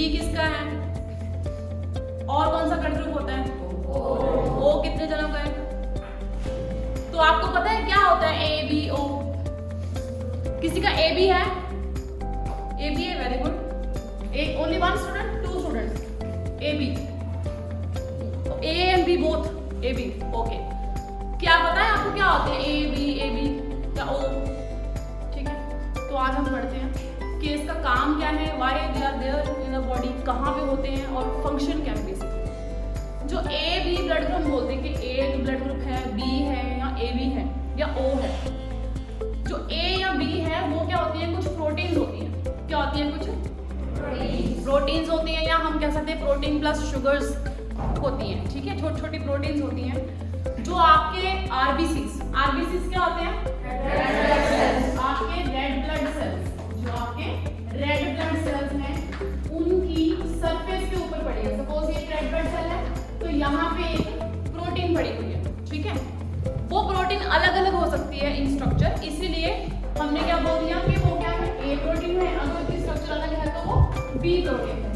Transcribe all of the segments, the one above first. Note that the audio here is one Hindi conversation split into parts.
बी किसका है? और कौन सा ब्लड ग्रुप होता है? ओ कितने जनों का है? तो आपको पता है क्या होता है ए बी ओ? किसी का ए बी है? ए बी है, वेरी गुड। एक only one student, two students A B, A and B both A B, okay. क्या पता है आपको क्या होते हैं ए बी या ओ? ठीक है, तो आज हम पढ़ते हैं कि इसका काम क्या है, why they are there in the body, कहाँ पे होते हैं और फंक्शन क्या है बेसिकली। जो ए बी ब्लड ग्रुप बोलते हैं कि ए ब्लड ग्रुप है, बी है या ए बी है या ओ है। जो ए या बी है वो क्या होती है? कुछ प्रोटीन्स होती हैं। क्या होती है? कुछ प्रोटीन्स होती हैं, या हम कह सकते हैं प्रोटीन प्लस शुगर्स होती हैं। ठीक है, छोटी छोटी प्रोटीन्स होती हैं जो आपके आरबीसीज क्या होते हैं? आपके रेड ब्लड सेल्स, जो आपके रेड ब्लड सेल्स हैं उनकी सरफेस के ऊपर पड़ी है। सपोज ये रेड ब्लड सेल है तो यहाँ पे एक प्रोटीन पड़ी हुई है। ठीक है, वो प्रोटीन अलग अलग हो सकती है इन स्ट्रक्चर, इसीलिए हमने क्या बोल दिया कि वो क्या है? ए प्रोटीन है। अगर उसकी स्ट्रक्चर अलग है तो वो बी प्रोटीन है।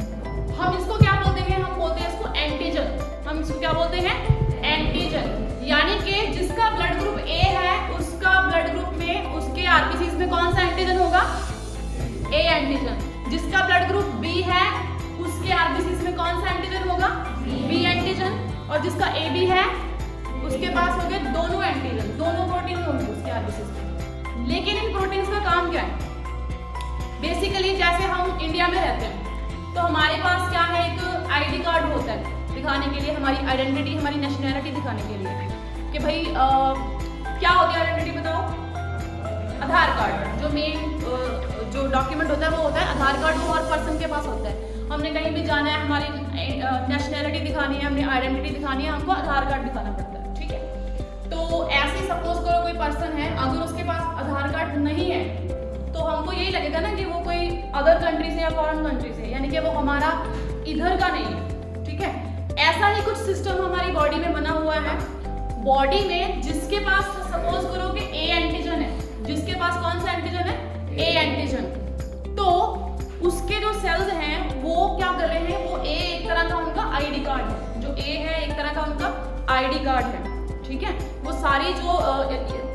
हम इसको क्या बोलते हैं? हम बोलते हैं इसको एंटीजन। हम इसको क्या बोलते हैं? एंटीजन। यानी कि जिसका ब्लड ग्रुप ए है उसका ब्लड ग्रुप में, उसके आरबीसीज में कौन सा एंटीजन होगा? A antigen. जिसका ब्लड ग्रुप बी है उसके आरबीसीज में कौन सा एंटीजन होगा? B antigen. और जिसका ए बी है उसके पास हो गए दोनों एंटीजन, दोनों प्रोटीन होंगे उसके आरबीसीज में। लेकिन इन प्रोटीन्स का काम क्या है? बेसिकली जैसे हम इंडिया में रहते हैं तो हमारे पास क्या है? एक आईडी कार्ड होता है दिखाने के लिए, हमारी आइडेंटिटी, हमारी नेशनैलिटी दिखाने के लिए कि भाई क्या होती है आइडेंटिटी बताओ? आधार कार्ड। जो मेन जो डॉक्यूमेंट होता है वो होता है आधार कार्ड, वो हर पर्सन के पास होता है। हमने कहीं भी जाना है, हमारी नेशनैलिटी दिखानी है, हमने आइडेंटिटी दिखानी है, हमको आधार कार्ड दिखाना पड़ता है। ठीक है, तो ऐसे ही सपोज करो कोई पर्सन है, अगर उसके पास आधार कार्ड नहीं है तो हमको यही लगेगा ना कि वो कोई अदर कंट्री से या फॉरेन कंट्री से, यानी कि वो हमारा इधर का नहीं है। ठीक है, ऐसा ही कुछ सिस्टम हमारी बॉडी में बना हुआ है। बॉडी में जिसके पास सपोज करो कि ए एंटीजन है, जिसके पास कौन सा एंटीजन है? ए एंटीजन, तो उसके जो सेल्स हैं वो क्या कर रहे हैं? वो ए एक तरह का उनका आईडी कार्ड है। जो ए है एक तरह का उनका आईडी कार्ड है। ठीक है, वो सारी जो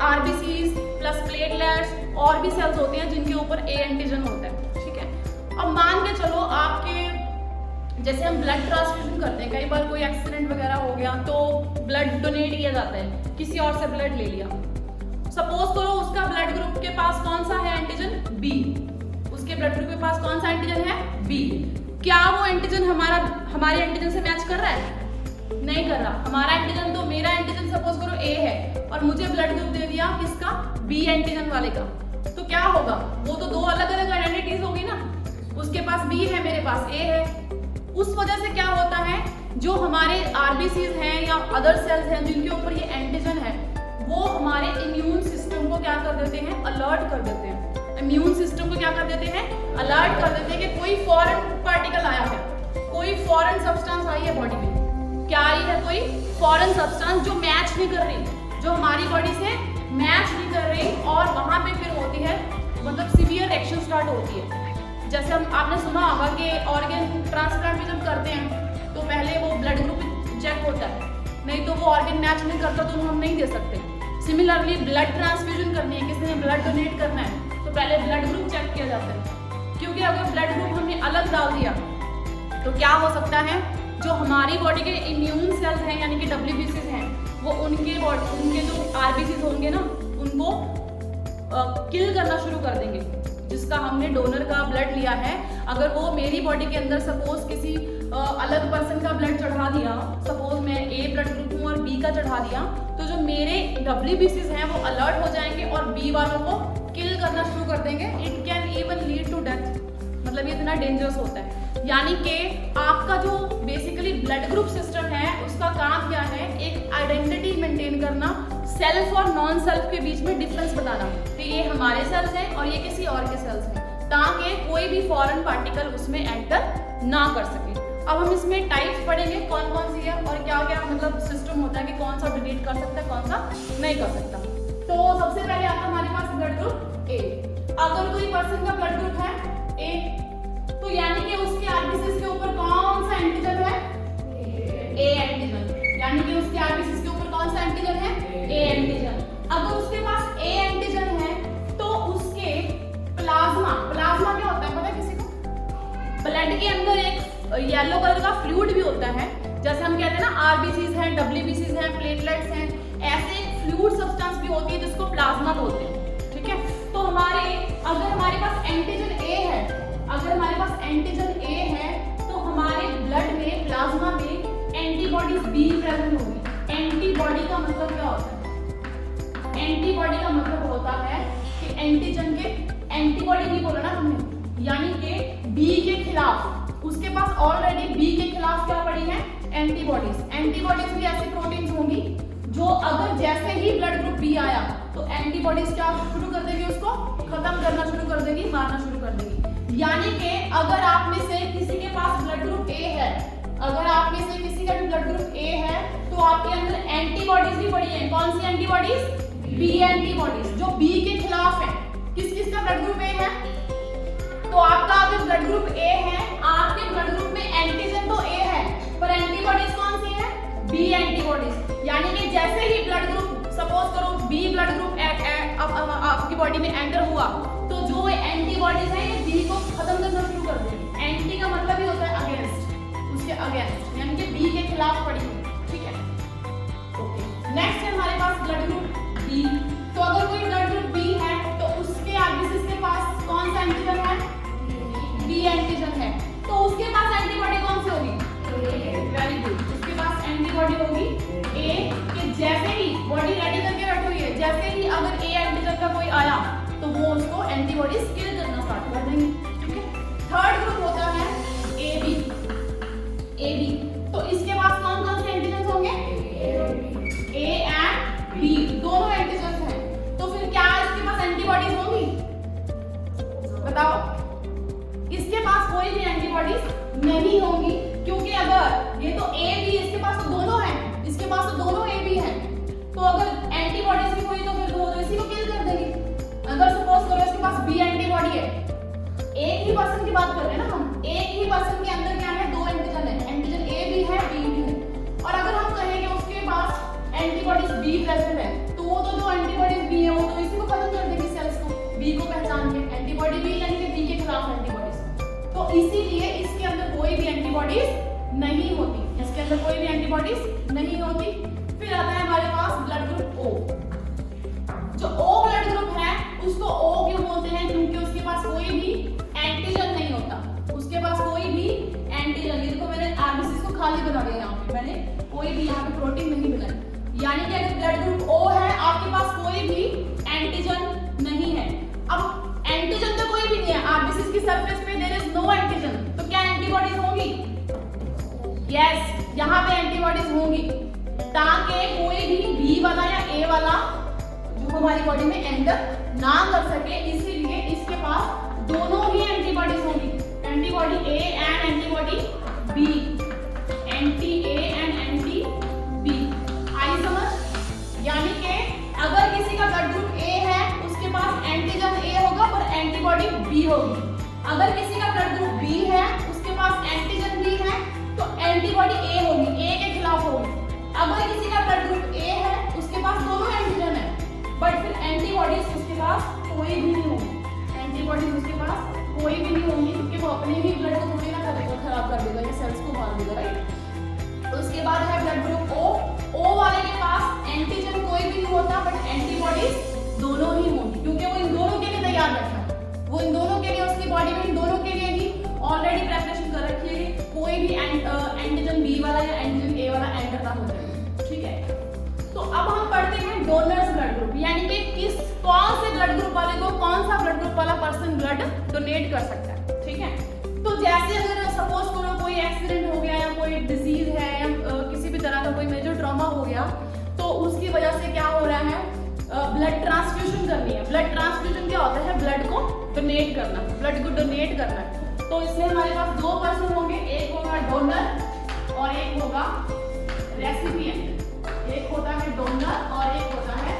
आरबीसीज प्लस प्लेटलेट्स और भी सेल्स होते हैं जिनके ऊपर ए एंटीजन होता है। ठीक है, अब मान के चलो आपके, जैसे हम ब्लड ट्रांसफ्यूजन करते हैं, कई बार कोई एक्सीडेंट वगैरह हो गया तो ब्लड डोनेट किया जाता है, किसी और से ब्लड ले लिया। सपोज करो उसका ब्लड ग्रुप के पास कौन सा है एंटीजन? बी। उसके ब्लड ग्रुप के पास कौन सा एंटीजन है? बी। क्या वो एंटीजन हमारे एंटीजन से मैच कर रहा है? नहीं कर रहा। हमारा एंटीजन, तो मेरा एंटीजन सपोज करो ए है और मुझे ब्लड ग्रुप दे दिया किसका? बी एंटीजन वाले का। तो क्या होगा? वो तो दो अलग अलग आइडेंटिटीज होगी ना। उसके पास बी है, मेरे पास ए है। उस वजह से क्या होता है, जो हमारे आरबीसीज हैं या अदर सेल्स हैं जिनके ऊपर ये एंटीजन है, वो हमारे इम्यून सिस्टम को क्या कर देते हैं? अलर्ट कर देते हैं। इम्यून सिस्टम को क्या कर देते हैं? अलर्ट कर देते हैं कि कोई फॉरेन पार्टिकल आया है, कोई फॉरेन सब्सटेंस आई है बॉडी में। क्या आई है? कोई फॉरेन सब्सटेंस जो मैच नहीं कर रही, जो हमारी बॉडी से मैच नहीं कर रही, और वहां पे फिर होती है मतलब सीवियर रिएक्शन स्टार्ट होती है। जैसे आपने सुना होगा कि ऑर्गन ट्रांसप्लांट भी जब करते हैं तो पहले वो ब्लड ग्रुप चेक होता है, नहीं तो वो ऑर्गन मैच नहीं करता तो हम नहीं दे सकते। सिमिलरली ब्लड ट्रांसफ्यूजन करनी है, किसी ने ब्लड डोनेट करना है तो पहले ब्लड ग्रुप चेक किया जाता है, क्योंकि अगर ब्लड ग्रुप हमने अलग डाल दिया तो क्या हो सकता है, जो हमारी बॉडी के इम्यून सेल्स हैं यानी कि डब्ल्यूबीसीज हैं, वो उनके जो आरबीसीज होंगे ना, उनको किल करना शुरू कर देंगे। जिसका हमने डोनर का ब्लड लिया है, अगर वो मेरी बॉडी के अंदर सपोज किसी अलग पर्सन का ब्लड चढ़ा दिया, सपोज मैं ए ब्लड ग्रुप हूँ और बी का चढ़ा दिया, तो जो मेरे डब्ल्यूबीसीज हैं वो अलर्ट हो जाएंगे और बी वालों को किल करना शुरू कर देंगे। It can even lead to death, मतलब ये इतना डेंजरस होता है। यानी कि आपका जो बेसिकली ब्लड ग्रुप सिस्टम है उसका काम क्या है? एक आइडेंटिटी मेंटेन करना, सेल्फ और नॉन सेल्फ के बीच में डिफरेंस बताना कि ये हमारे सेल्स हैं और ये किसी और के सेल्स हैं, ताकि कोई भी फॉरेन पार्टिकल उसमें एंटर ना कर सके। अब हम इसमें टाइप्स पढ़ेंगे कौन कौन सी है और क्या क्या मतलब सिस्टम होता है कि कौन सा डोनेट कर सकता है, कौन सा नहीं कर सकता। तो सबसे पहले आता है हमारे पास ब्लड ग्रुप ए। अगर कोई पर्सन का ब्लड ग्रुप है ए तो यानी कि उसके आरबीसी के ऊपर कौन सा एंटीजन है? A antigen. यानी कि उसके आरबीसी के ऊपर कौन सा एंटीजन है? A antigen. अगर उसके पास ए एंटीजन है तो उसके प्लाज्मा क्या होता है पता है किसी को? ब्लड के अंदर एक येलो कलर का फ्लूइड भी होता है, जैसे हम कहते हैं ना आरबीसीज हैं, डब्ल्यूबीसीज हैं, प्लेटलेट्स हैं, ऐसे एक फ्लूइड सब्सटेंस भी होती है जिसको प्लाज्मा बोलते हैं। ठीक है, तो अगर हमारे पास एंटीजन ए है, अगर हमारे पास एंटीजन ए है तो हमारे ब्लड में, प्लाज्मा में एंटीबॉडीज बी प्रेजेंट होगी। एंटीबॉडी का मतलब क्या होता है? एंटीबॉडी का मतलब होता है कि एंटीजन के, एंटीबॉडी नहीं बोला ना हमने, यानी कि बी के खिलाफ, उसके पास ऑलरेडी बी के खिलाफ क्या पड़ी है? एंटीबॉडीज। एंटीबॉडीज भी ऐसी प्रोटीन्स होंगी जो अगर जैसे ही ब्लड ग्रुप बी आया तो एंटीबॉडीज क्या शुरू कर देगी? उसको खत्म करना शुरू कर देगी, मारना शुरू कर देगी। यानी कि अगर आप में से किसी के पास ब्लड ग्रुप ए है, अगर आप में से किसी का भी ब्लड ग्रुप ए है तो आपके अंदर एंटीबॉडीज भी पड़ी है। कौन सी एंटीबॉडीज? बी एंटीबॉडीज, जो बी के खिलाफ है। किस किस का ब्लड ग्रुप ए है? तो आपका अगर ब्लड ग्रुप ए है, आपके ब्लड ग्रुप में एंटीजन तो ए है पर एंटीबॉडीज कौन सी है? B antibodies. यानी कि जैसे ही ब्लड ग्रुप, सपोज करो बी ब्लड ग्रुप आपकी बॉडी में एंटर हुआ तो जो एंटीबॉडीज है ये बी को खत्म करना शुरू कर देगी। एंटी का मतलब ही होता है अगेंस्ट, उसके अगेंस्ट, यानी कि बी के खिलाफ पड़ी हुई। ठीक है, ओके। नेक्स्ट है हमारे पास ब्लड ग्रुप बी। तो अगर कोई ब्लड ग्रुप बी है तो उसके आरबीसी के पास कौन सा एंटीजन है? बी एंटीजन है। तो उसके पास एंटीबॉडी कौन सी होगी? वेरी गुड, उसके पास एंटीबॉडी होगी ए के जैसे ही बॉडी रेडी करके रखी हुई है, जैसे ही अगर ए एंटीजन का कोई आया तो वो उसको एंटीबॉडीज किल करना स्टार्ट कर देंगे। ठीक है, थर्ड ग्रुप होता है ए बी। ए बी तो इसके पास कौन कौन से एंटीजन होंगे? ए एंड बी, दोनों एंटीजन हैं। तो फिर क्या इसके पास एंटीबॉडीज होंगी? बताओ। इसके पास कोई भी एंटीबॉडीज नहीं होंगी, क्योंकि अगर ये तो ए बी, इसके पास तो दोनों हैं, इसके पास तो दोनों ए बी हैं, तो अगर एंटीबॉडीज भी हुई तो फिर वो तो इसी को किल कर देगी। अगर सपोज करो इसके पास बी एंटीबॉडी है, एक ही पर्सन की बात कर रहे हैं ना हम, एक ही पर्सन के अंदर क्या है? दो एंटीजन है, एंटीजन ए भी है, बी भी है। और अगर हम कहें कि उसके पास एंटीबॉडीज बी प्रेजेंट है तो वो तो जो एंटीबॉडीज बी है वो तो इसी को खत्म कर देगी, सेल्स को, बी को पहचान के। एंटीबॉडी बी यानी कि बी के खिलाफ एंटीबॉडीज, तो इसीलिए इसके अंदर कोई भी एंटीबॉडीज नहीं होती, इसके अंदर कोई भी एंटीबॉडीज नहीं होती। फिर आता है हमारे पास ब्लड ग्रुप ओ। जो ओ ब्लड ग्रुप है उसको ओ क्यों बोलते हैं? क्योंकि उसके पास कोई भी एंटीजन नहीं होता, उसके पास कोई भी एंटीजन, देखो मैंने आरबीसी को खाली बना दिया यहाँ पे, मैंने कोई भी यहाँ पे प्रोटीन नहीं बनाई। यानी कि अगर ब्लड ग्रुप ओ है, आपके पास कोई भी एंटीजन नहीं है। अब एंटीजन तो कोई भी नहीं है, आरबीसी की सरफेस पे देयर इज नो एंटीजन, तो क्या एंटीबॉडीज होंगी? यस, यहाँ पे एंटीबॉडीज होंगी, ताकि कोई भी बी वाला या ए वाला जो हमारी बॉडी में एंटर ना कर सके। इसीलिए इसके पास दोनों ही एंटीबॉडीज होंगी, antibody A and antibody B, anti A and anti B. आई समझ? यानी कि अगर किसी का ब्लड ग्रुप ए है उसके पास एंटीजन ए होगा पर एंटीबॉडी बी होगी। अगर किसी का ब्लड ग्रुप बी है उसके पास एंटीजन बी है तो एंटीबॉडी ए होगी, ए के खिलाफ होगी। अगर किसी का ब्लड ग्रुप ए है उसके पास दोनों एंटीजन है बट फिर एंटीबॉडीज उसके पास कोई भी नहीं होगी, एंटीबॉडीज उसके पास कोई भी नहीं होंगी, क्योंकि वो अपने ही ब्लड को थोड़ी ना खराब कर देगा, ये सेल्स को मार देगा, राइट। तो उसके बाद है ब्लड ग्रुप ओ। ओ वाले के पास एंटीजन कोई भी नहीं होता बट एंटीबॉडीज दोनों ही होंगी, क्योंकि वो इन दोनों के लिए तैयार बैठा है, वो इन दोनों के लिए, उसकी बॉडी में इन दोनों के लिए ही ऑलरेडी प्रिपरेशन कर रखी है, कोई भी एंटीजन बी वाला या एंटीजन ए वाला एंटर ना हो जाए। ठीक है, तो अब हम पढ़ते हैं डोनर्स ब्लड ग्रुप, यानी कि कौन से ब्लड ग्रुप वाले को कौन सा ब्लड ग्रुप वाला पर्सन ब्लड डोनेट कर सकता है। ठीक है, तो जैसे अगर सपोज करो कोई एक्सीडेंट हो गया या कोई डिजीज है या किसी भी तरह का कोई मेजर ट्रॉमा हो गया तो उसकी वजह से क्या हो रहा है? ब्लड ट्रांसफ्यूजन करनी है। ब्लड ट्रांसफ्यूजन क्या होता है? ब्लड को डोनेट करना, ब्लड को डोनेट करना है। तो इसमें हमारे पास दो पर्सन होंगे, एक होगा डोनर और एक होगा रेसिपिएंट। एक होता है डोनर और एक होता है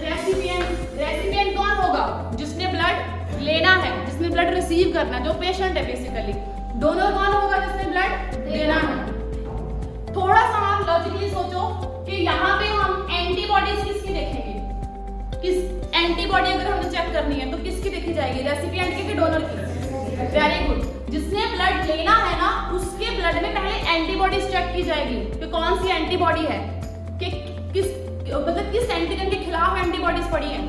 रेसिपिएंट। रेसिपिएंट कौन होगा? जिसने ब्लड लेना है, जिसने ब्लड रिसीव करना है, जो पेशेंट है बेसिकली। डोनर कौन होगा जिसने ब्लड देना है। थोड़ा सा आप लॉजिकली सोचो कि यहाँ पे हम एंटीबॉडीज किसकी देखेंगे, किस एंटीबॉडी अगर हमें चेक करनी है तो किसकी देखी जाएगी, रेसिपिएंट की कि डोनर की। वेरी गुड, जिसने ब्लड लेना है ना उसके ब्लड में पहले एंटीबॉडीज चेक की जाएगी कि कौन सी एंटीबॉडी है, कि किस एंटीजन के खिलाफ एंटीबॉडीज पड़ी है।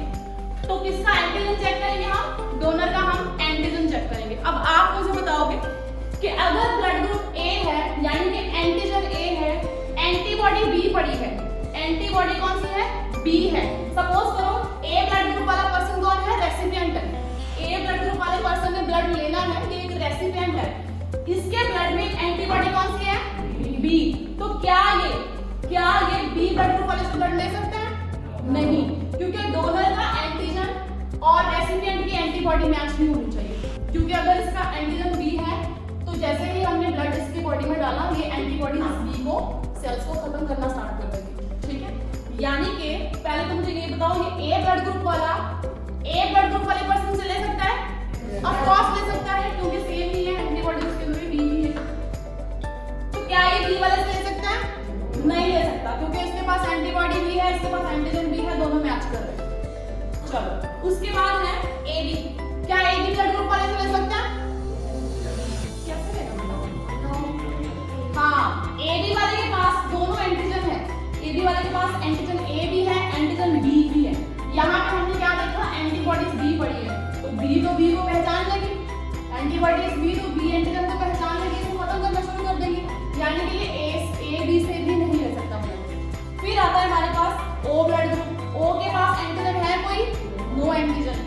तो किसका एंटीजन चेक करेंगे हम, डोनर का हम एंटीजन चेक करेंगे। अब आप मुझे बताओगे कि अगर ब्लड ग्रुप ए है यानी कि एंटीजन ए है, एंटीबॉडी बी पड़ी है, एंटीबॉडी कौन सी है, बी है। सपोज करो ए ब्लड ग्रुप वाला पर्सन कौन है, रेसिपिएंट है। ए ब्लड ग्रुप वाले पर्सन ने ब्लड लेना है, ये एक रेसिपिएंट है, इसके ब्लड में एंटीबॉडी कौन सी है, बी। तो क्या ये बी ब्लड ग्रुप वाले से ब्लड ले सकते हैं, नहीं, क्योंकि डोनर का एंटीजन और रेसिपिएंट की एंटीबॉडी मैच नहीं होनी चाहिए। क्योंकि अगर इसका एंटीजन बी है तो जैसे ही हमने ब्लड इसकी बॉडी में डाला ये एंटीबॉडी बी को सेल्स को खत्म करना स्टार्ट कर देगी, ठीक है। यानी कि पहले तो मुझे ये बताओ, ये ए ब्लड ग्रुप वाले पर्सन से ले सकता है, ऑफ कोर्स ले सकता है क्योंकि सेम ही है एंटीबॉडी, उसके अंदर बी ही है। तो क्या ये बी वाले से ले सकता है, नहीं ले सकता, क्योंकि इसके पास एंटीबॉडी भी है, इसके पास एंटीजन भी है, दोनों मैच कर रहे हैं। चलो उसके बाद है ए बी, क्या ए बी ब्लड ग्रुप वाले से ले सकता है, कैसे लेगा, हाँ, ए बी वाले के पास दोनों एंटीजन है, ए बी वाले के पास एंटीजन ए भी है, एंटीजन बी भी है। यहाँ पे हमने क्या देखा, एंटीबॉडीज बी पड़ी है, तो बी को पहचान लेगी, एंटीबॉडीज बी तो बी एंटीजन को पहचान लेगी, इसको खत्म करना शुरू कर देगी, यानी कि ये ए बी से भी नहीं ले सकता ब्लड। फिर आता है हमारे पास ओ ब्लड ग्रुप, ओ के पास एंटीजन है कोई, नो एंटीजन,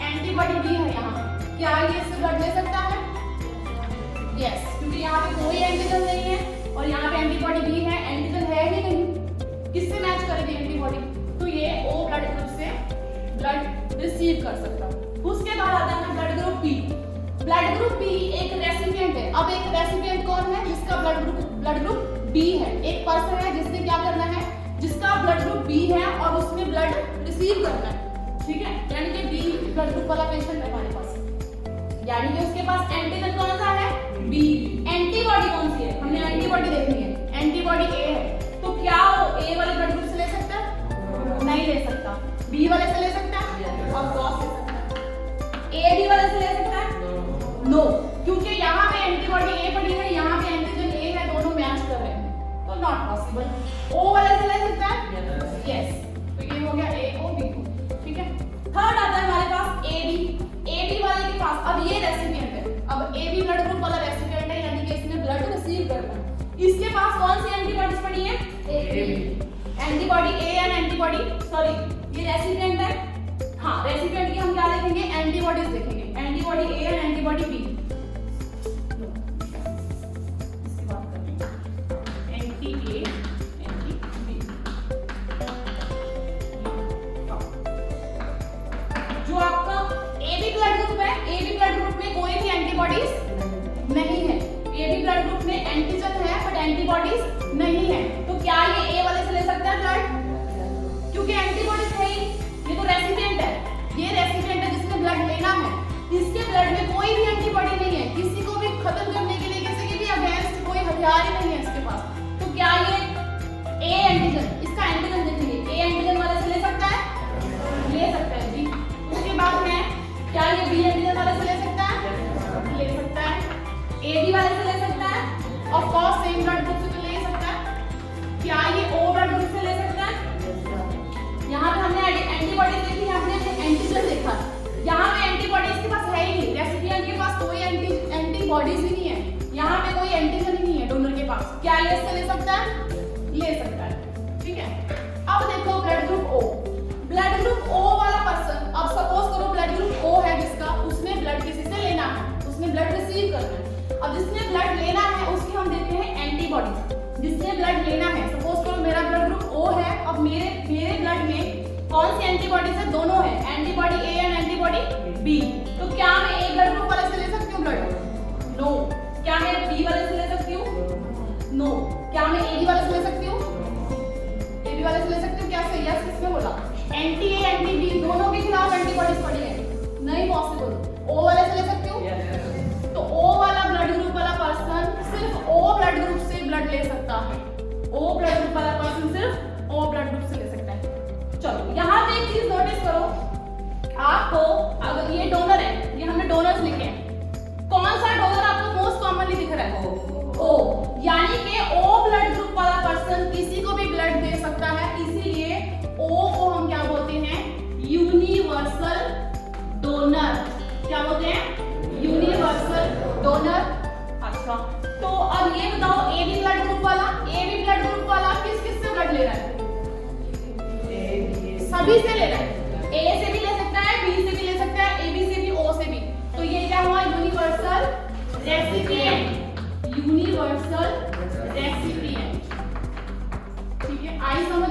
एंटीबॉडी भी है यहाँ पे, क्या ये इससे ब्लड ले सकता है, यस, क्योंकि यहाँ पे कोई एंटीजन नहीं है और यहाँ पे एंटीबॉडी भी है, एंटीजन है ही नहीं, किससे मैच करेगी एंटीबॉडी, तो ये ओ ब्लड ग्रुप से ब्लड रिसीव कर सकता है। उसके बाद आता है blood group B. Blood group B एक रेसिपिएंट है। अब एक रेसिपिएंट कौन है, जिसका ब्लड ग्रुप बी है, एक पर्सन है जिसने क्या करना है, जिसका ब्लड ग्रुप बी है और उसने ब्लड रिसीव करना है, ठीक है, यानी कि बी ब्लड ग्रुप वाला पेशेंट है हमारे पास, यानी कि उसके पास एंटीजन कौन सा है, बी। एंटीबॉडी कौन सी है, हमने एंटीबॉडी देखनी है, एंटीबॉडी ए है, तो क्या वो ए वाले ब्लड ग्रुप से ले सकता है, नहीं ले सकता, बी वाले से ले सकता है, और क्रॉस ले सकता है, ए बी वाले से ले सकता है, नो, क्योंकि यहाँ पे एंटीबॉडी ए पड़ी है, यहाँ पे एंटीजन ए है, दोनों मैच कर रहे हैं, तो नॉट पॉसिबल। ओ वाले से ले सकता है, यस, तो ये हो गया ए ओ बी को, ठीक है। थर्ड आता है हमारे पास ए बी वाले के पास, अब ये रेसिपिएंट है, अब ए बी ब्लड ग्रुप वाला रेसिपिएंट है, यानी कि इसने ब्लड रिसीव करना है, इसके पास कौन सी एंटीबॉडीज पड़ी है, antibody A and antibody, sorry ये रेसिपिएंट है, हाँ, रेसिपिएंट की हम क्या देखेंगे, एंटीबॉडीज देखेंगे, antibody A and antibody B. इसकी बात करते हैं, एंटी ए एंटी बी। जो आपका ए बी ब्लड ग्रुप है, ए बी ब्लड ग्रुप में कोई भी एंटीबॉडीज नहीं है, ए बी ब्लड ग्रुप में एंटीजन है बट एंटीबॉडीज नहीं है, तो क्या ये ए वाले से ले सकता है ब्लड, क्योंकि एंटीबॉडीज है ही, ये तो रेसिपिएंट है, ये रेसिपिएंट है जिसने ब्लड लेना है, इसके ब्लड में कोई भी एंटीबॉडी नहीं है, किसी को भी खत्म करने के लिए किसी के भी अगेंस्ट कोई हथियार ही नहीं है इसके पास, तो क्या ये ए एंटीजन, इसका एंटीजन देखेंगे, ए एंटीजन वाले से ले सकता है, ले सकता है जी। उसके बाद में क्या ये बी एंटीजन वाले से ले सकता है, ले सकता है, ए बी वाले से ले सकता है, of course same blood group से तो ले सकता है, क्या ये ओ ब्लड ग्रुप से ले सकता है, यहाँ पे हमने एंटीबॉडी देखी, हमने एंटीजन देखा, यहाँ पे एंटीबॉडी इसके पास है ही नहीं, रेसिपिएंट के पास कोई एंटीबॉडीज ही नहीं है, यहाँ पे कोई एंटीजन ही नहीं है डोनर के पास, क्या ये इससे ले सकता है, ले सकता है, ठीक है। अब देखो blood group O, blood group O वाला पर्सन, अब सपोज करो ब्लड ग्रुप ओ है जिसका, उसने ब्लड किसी से लेना है, उसने ब्लड रिसीव करना है, अब जिसने ब्लड लेना है उसकी हम देखते हैं एंटीबॉडीज, जिसने ब्लड लेना है, सपोज करो मेरा ब्लड ग्रुप ओ है, अब मेरे ब्लड में कौन सी एंटीबॉडीज है, दोनों है, antibody A and antibody B, तो क्या मैं ए ब्लड ग्रुप वाले से ले सकती हूँ ब्लड, नो, क्या मैं बी वाले से ले सकती हूँ, नो, क्या मैं ए बी वाले से ले सकती हूँ, ए बी वाले से ले सकती हूँ, क्या सही है, किसने बोला, एंटी ए एंटी बी दोनों के खिलाफ एंटीबॉडीज पड़ी है, नहीं पॉसिबल, ओ वाले से ले सकती हूँ, तो ओ वाला ब्लड ग्रुप वाला ब्लड ले सकता है। ओ ब्लड ग्रुप वाला पर्सन सिर्फ ओ ब्लड ग्रुप से ले सकता है। चलो यहाँ पे एक चीज नोटिस करो, आपको अगर ये डोनर है, ये हमने डोनर्स लिखे हैं, कौन सा डोनर आपको मोस्ट कॉमनली दिख रहा है? ओ, यानी कि ओ ब्लड ग्रुप वाला पर्सन किसी को भी ब्लड दे सकता है, इसीलिए ओ को हम क्या बोलते हैं? Universal donor. क्या बोलते हैं? Universal donor. अच्छा, तो अब ये बताओ ए बी ब्लड ग्रुप वाला, ए बी ब्लड ग्रुप वाला किस किस से ब्लड ले रहा है? सभी से ले रहा है। ए से भी ले सकता है, बी से भी ले सकता है, ए बी से भी, ओ से भी। तो ये क्या हुआ? Universal recipient. Universal recipient. ठीक है, आई समझ